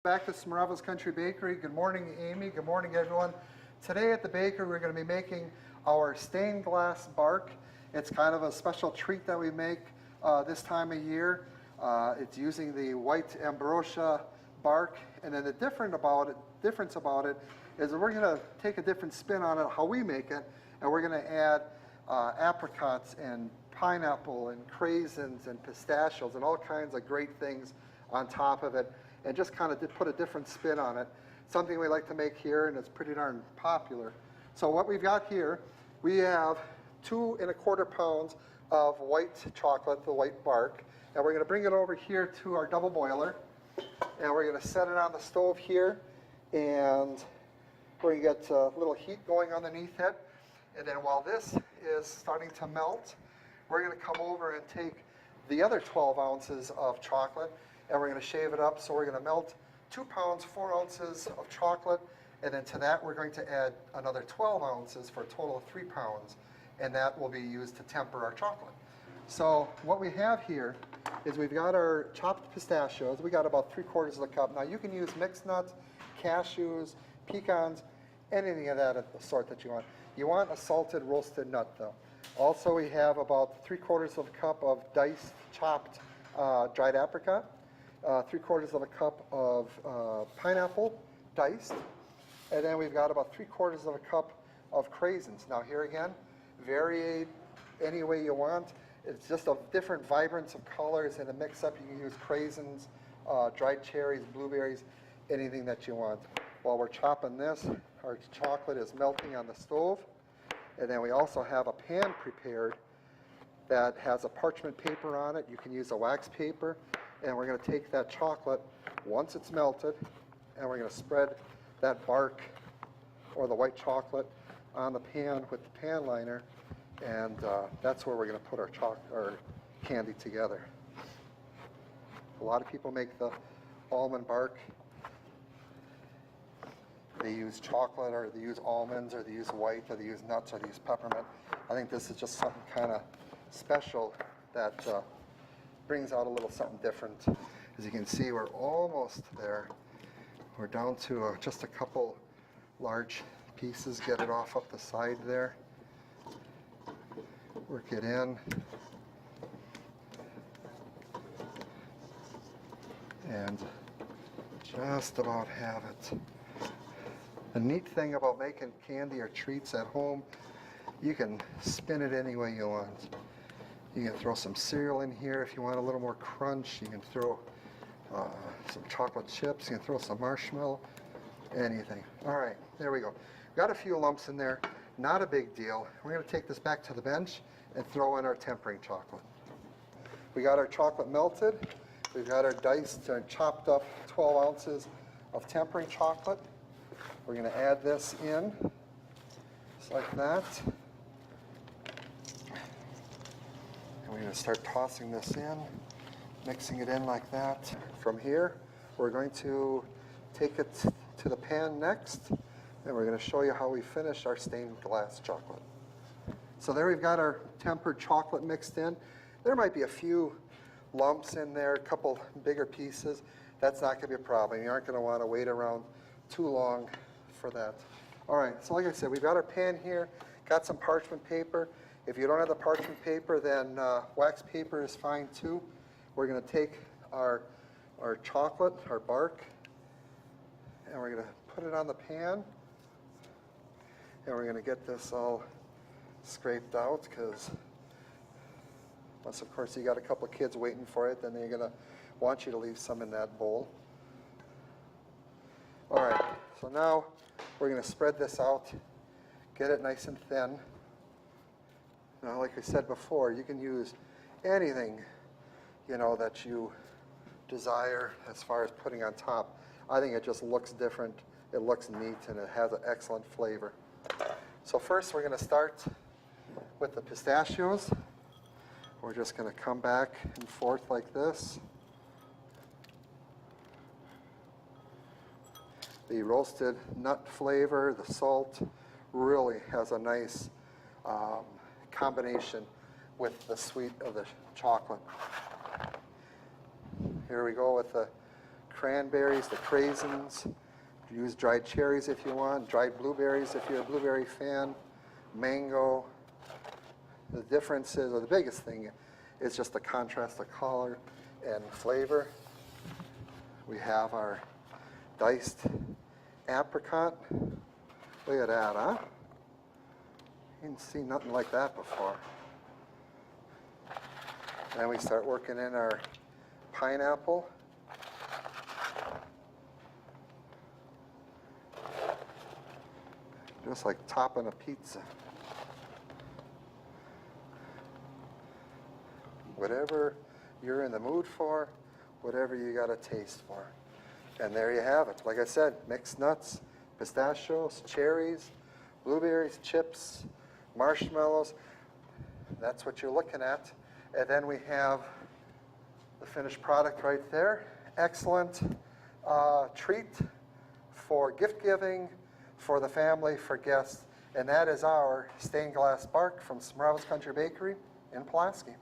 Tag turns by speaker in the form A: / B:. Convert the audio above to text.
A: Back to Smurawas Country Bakery. Good morning, Amy. Good morning, everyone. Today at the bakery, we're going to be making our stained glass bark. It's kind of a special treat that we make this time of year. It's using the white ambrosia bark, and then the difference about it is that we're going to take a different spin on it, how we make it, and we're going to add apricots and pineapple and craisins and pistachios and all kinds of great things on top of it, and just kind of put a different spin on it. Something we like to make here, and it's pretty darn popular. So what we've got here, we have 2 1/4 pounds of white chocolate, the white bark, and we're going to bring it over here to our double boiler, and we're going to set it on the stove here, and we're going to get a little heat going underneath it. And then while this is starting to melt, we're going to come over and take the other 12 ounces of chocolate, and we're going to shave it up. So we're going to melt 2 pounds, 4 ounces of chocolate, and then to that we're going to add another 12 ounces for a total of 3 pounds, and that will be used to temper our chocolate. So what we have here is we've got our chopped pistachios. We got about 3/4 of a cup. Now you can use mixed nuts, cashews, pecans, anything of that sort that you want. You want a salted roasted nut though. Also we have about 3/4 of a cup of diced chopped dried apricot. 3/4 of a cup of pineapple, diced, and then we've got about 3/4 of a cup of craisins. Now here again, vary any way you want. It's just a different vibrance of colors in a mix-up. You can use craisins, dried cherries, blueberries, anything that you want. While we're chopping this, our chocolate is melting on the stove, and then we also have a pan prepared that has a parchment paper on it. You can use a wax paper. And we're going to take that chocolate once it's melted, and we're going to spread that bark or the white chocolate on the pan with the pan liner, and that's where we're going to put our candy together. A lot of people make the almond bark. They use chocolate, or they use almonds, or they use white, or they use nuts, or they use peppermint. I think this is just something kind of special that brings out a little something different. As you can see, we're almost there. We're down to just a couple large pieces. Get it off up the side there. Work it in. And just about have it. The neat thing about making candy or treats at home, you can spin it any way you want. You can throw some cereal in here if you want a little more crunch. You can throw some chocolate chips. You can throw some marshmallow, anything. All right, there we go. Got a few lumps in there, not a big deal. We're going to take this back to the bench and throw in our tempering chocolate. We got our chocolate melted. We've got our diced and chopped up 12 ounces of tempering chocolate. We're going to add this in, just like that. We're going to start tossing this in, mixing it in like that. From here, we're going to take it to the pan next, and we're going to show you how we finish our stained glass chocolate. So there we've got our tempered chocolate mixed in. There might be a few lumps in there, a couple bigger pieces. That's not going to be a problem. You aren't going to want to wait around too long for that. All right, so like I said, we've got our pan here, got some parchment paper. If you don't have the parchment paper, then wax paper is fine too. We're going to take our chocolate, our bark, and we're going to put it on the pan. And we're going to get this all scraped out, because once, of course, you got a couple of kids waiting for it, then they're going to want you to leave some in that bowl. All right, so now we're going to spread this out, get it nice and thin. Now, like I said before, you can use anything, that you desire as far as putting on top. I think it just looks different, it looks neat, and it has an excellent flavor. So first we're going to start with the pistachios. We're just going to come back and forth like this. The roasted nut flavor, the salt, really has a nice combination with the sweet of the chocolate. Here we go with the cranberries, the craisins. Use dried cherries if you want, dried blueberries if you're a blueberry fan, mango. The difference is, or the biggest thing, is just the contrast of color and flavor. We have our diced apricot. Look at that, huh? You didn't see nothing like that before. Then we start working in our pineapple. Just like topping a pizza. Whatever you're in the mood for, whatever you got a taste for. And there you have it. Like I said, mixed nuts, pistachios, cherries, blueberries, chips, marshmallows. That's what you're looking at. And then we have the finished product right there. Excellent treat for gift giving, for the family, for guests. And that is our stained glass bark from Smurawas Country Bakery in Pulaski.